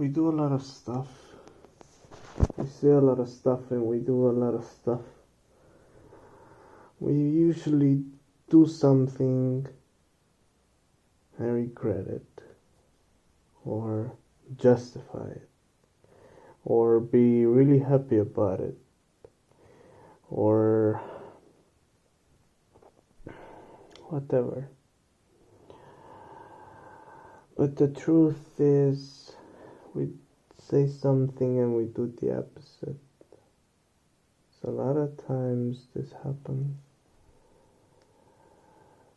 we do a lot of stuff. We say a lot of stuff and we do a lot of stuff. We usually do something and regret it, or justify it, or be really happy about it, or whatever. But the truth is, we say something and we do the opposite. So a lot of times this happens.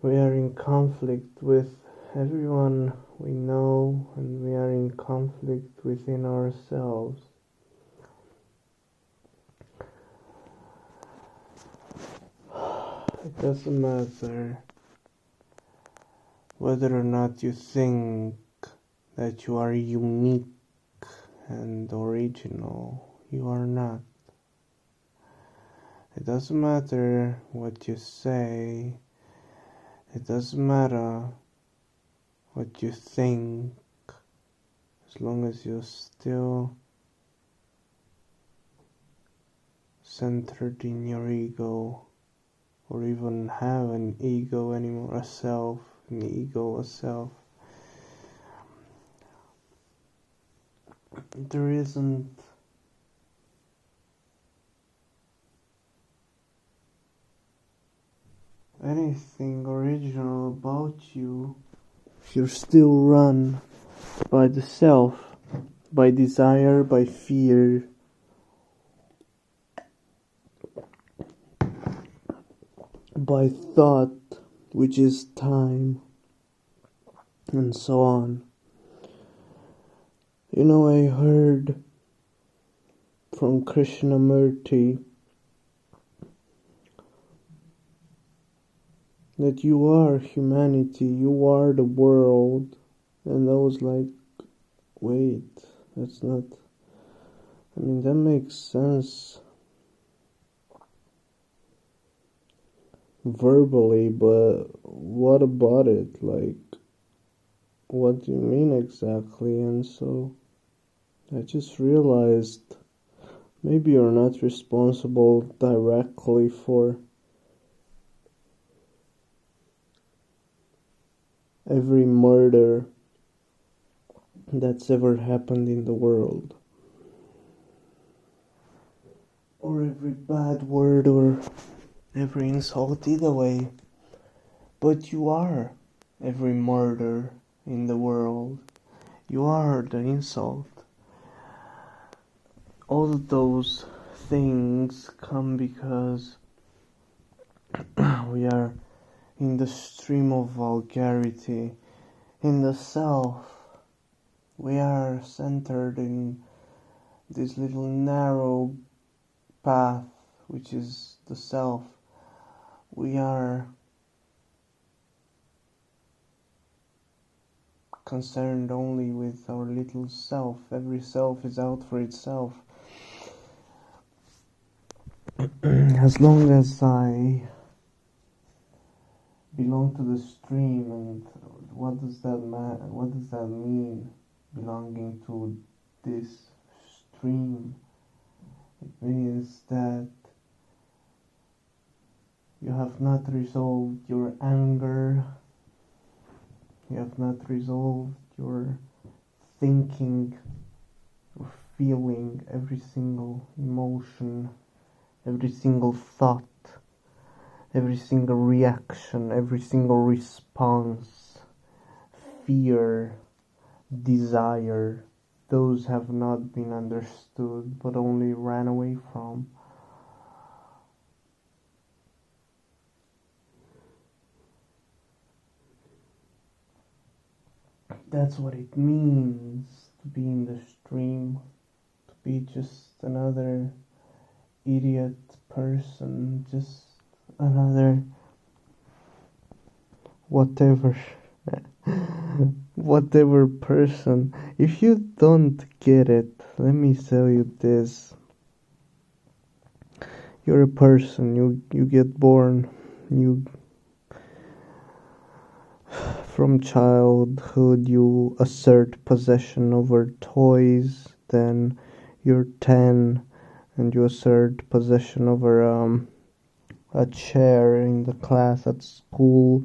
We are in conflict with everyone we know, and we are in conflict within ourselves. It doesn't matter whether or not you think that you are unique and original. You are not. It doesn't matter what you say. It doesn't matter what you think, as long as you're still centered in your ego, or even have an ego anymore, a self, an ego, a self. There isn't anything original about you if you're still run by the self, by desire, by fear, by thought, which is time, and so on. You know, I heard from Krishnamurti that you are humanity, you are the world. And I was like, wait, that's not, I mean, that makes sense verbally, but what about it? Like, what do you mean exactly? And so I just realized maybe you're not responsible directly for every murder that's ever happened in the world, or every bad word, or every insult, either way. But you are every murder in the world. You are the insult. All of those things come because we are in the stream of vulgarity, in the self. We are centered in this little narrow path, which is the self. We are concerned only with our little self. Every self is out for itself. As long as I belong to the stream, and what does that mean, belonging to this stream? It means that you have not resolved your anger, you have not resolved your thinking or feeling, every single emotion, every single thought, every single reaction, every single response, fear, desire. Those have not been understood, but only ran away from. That's what it means to be in the stream, to be just another idiot person, just another whatever whatever person. If you don't get it, let me tell you this. You're a person, you get born, you from childhood you assert possession over toys, then you're 10 and you assert possession over a chair in the class at school.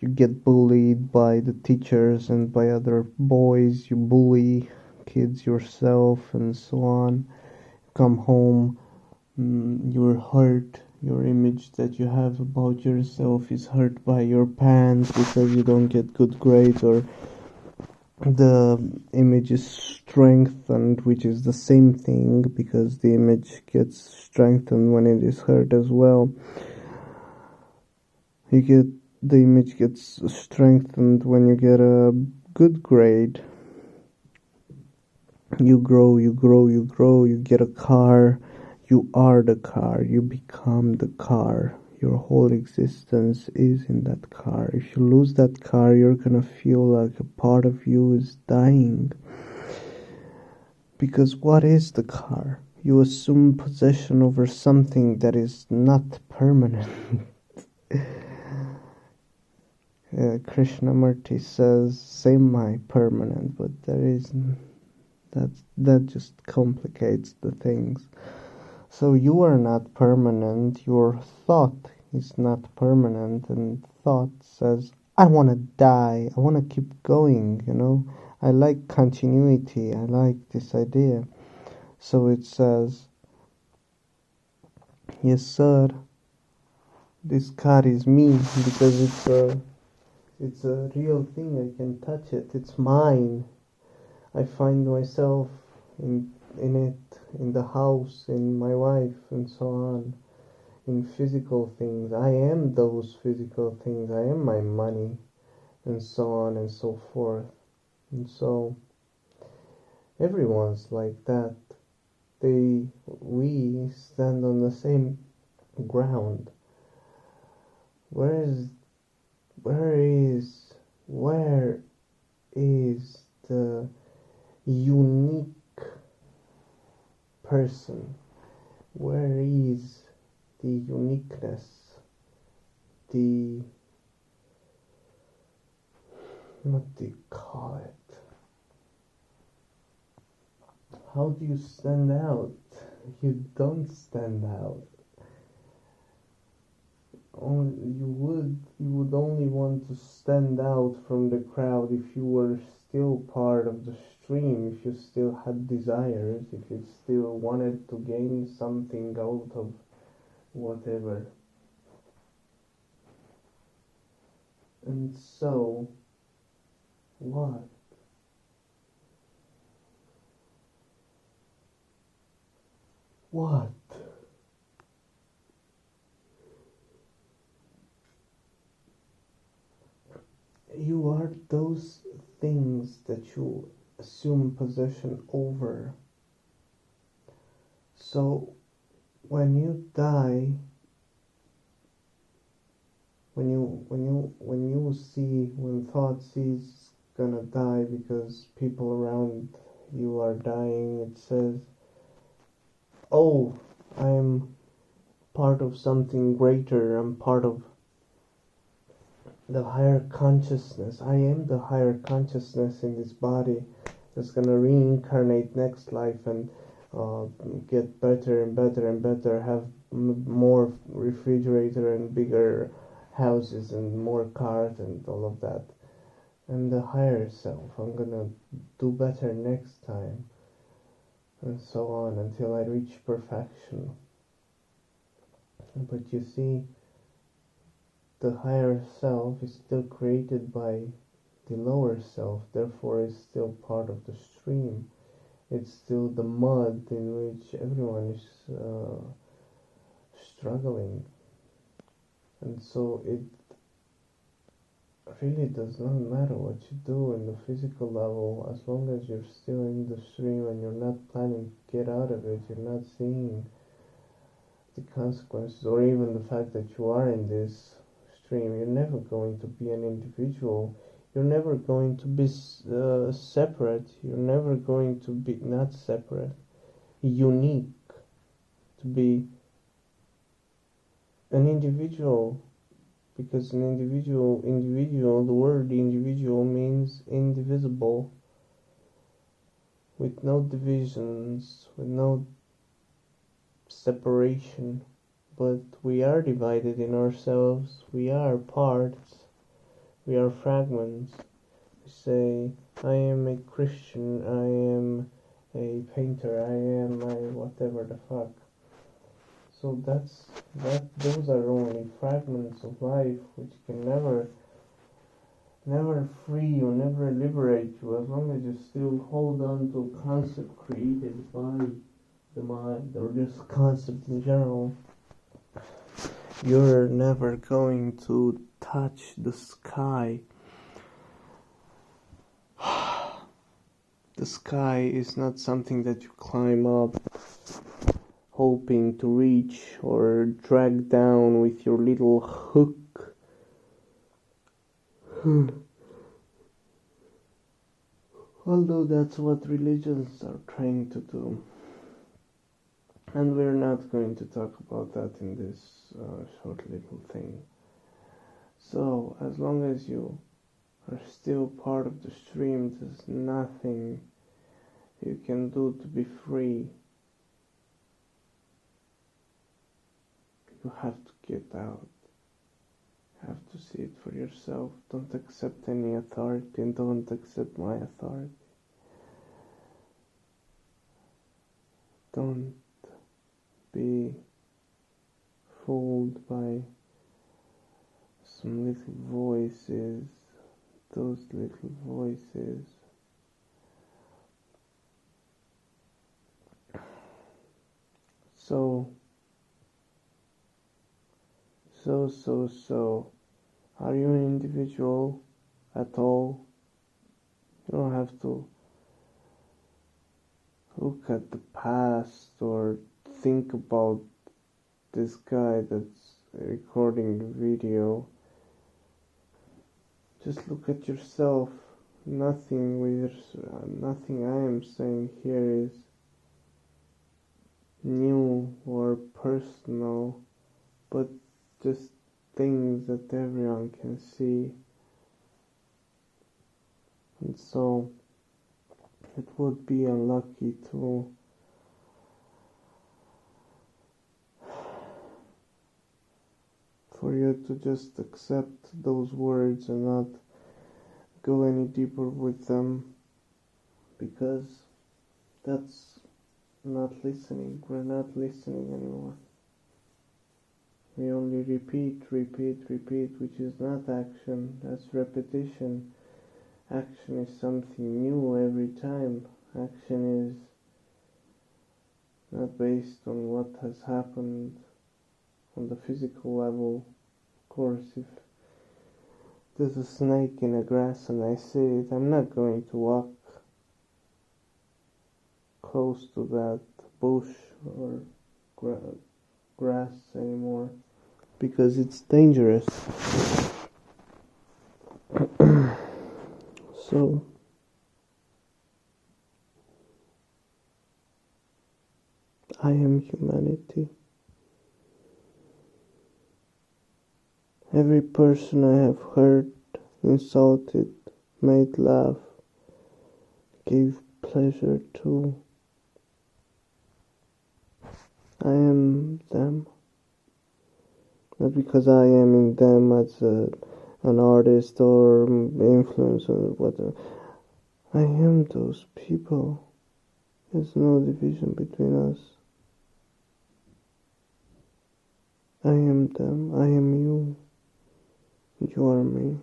You get bullied by the teachers and by other boys. You bully kids yourself and so on. Come home, you're hurt. Your image that you have about yourself is hurt by your parents because you don't get good grades, or the image is strengthened, which is the same thing because the image gets strengthened when it is hurt as well. The image gets strengthened when you get a good grade. You grow, you get a car. You are the car, you become the car. Your whole existence is in that car. If you lose that car, you're gonna feel like a part of you is dying. Because what is the car? You assume possession over something that is not permanent. Krishnamurti says semi-permanent, but there isn't. That just complicates the things. So you are not permanent, your thought is not permanent, and thought says, I want to die, I want to keep going, I like continuity, I like this idea. So it says, yes sir, this car is me because it's a real thing, I can touch it, it's mine. I find myself in it, in the house, in my wife, and so on, in physical things. I am those physical things. I am my money, and so on and so forth. And so everyone's like that. We stand on the same ground. Where is the unique person? Where is the uniqueness? What do you call it? How do you stand out? You don't stand out. You would only want to stand out from the crowd if you were still part of the stream, if you still had desires, if you still wanted to gain something out of whatever. And so, what? What? You are those things that you assume possession over. So when you die, when thought sees gonna die because people around you are dying, it says, oh, I'm part of something greater, I'm part of the higher consciousness. I am the higher consciousness in this body that's gonna reincarnate next life and get better and better and better, have more refrigerator and bigger houses and more cars and all of that. And the higher self, I'm gonna do better next time, and so on until I reach perfection. But you see, the higher self is still created by the lower self, therefore is still part of the stream. It's still the mud in which everyone is struggling. And so it really does not matter what you do in the physical level, as long as you're still in the stream and you're not planning to get out of it, you're not seeing the consequences or even the fact that you are in this stream. You're never going to be an individual. You're never going to be separate. You're never going to be not separate, unique. To be an individual because an individual, the word individual means indivisible, with no divisions, with no separation. But we are divided in ourselves, we are parts, we are fragments. We say, I am a Christian, I am a painter, I am a whatever the fuck. So those are only fragments of life which can never free you, never liberate you, as long as you still hold on to a concept created by the mind, or just concept in general. You're never going to touch the sky. The sky is not something that you climb up hoping to reach or drag down with your little hook. Although that's what religions are trying to do. And we're not going to talk about that in this short little thing. So, as long as you are still part of the stream, there's nothing you can do to be free. You have to get out. You have to see it for yourself. Don't accept any authority, and don't accept my authority. Don't be fooled by some little voices, those little voices. So, are you an individual at all? You don't have to look at the past or think about this guy that's recording the video. Just look at yourself. Nothing I am saying here is new or personal, but just things that everyone can see. And so it would be unlucky for you to just accept those words and not go any deeper with them, because that's not listening. We're not listening anymore. We only repeat, which is not action. That's repetition. Action is something new every time. Action is not based on what has happened on the physical level. Of course, if there's a snake in the grass and I see it, I'm not going to walk close to that bush or grass anymore, because it's dangerous. So I am humanity. Every person I have hurt, insulted, made laugh, gave pleasure to, I am them. Not because I am in them as an artist or influencer or whatever. I am those people. There's no division between us. I am them. I am you. You are me.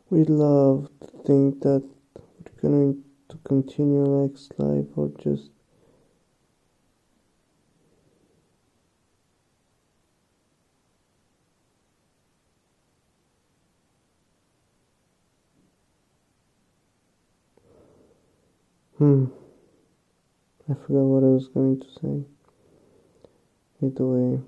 We love to think that we're going to continue next life, or just I forgot what I was going to say. Either way,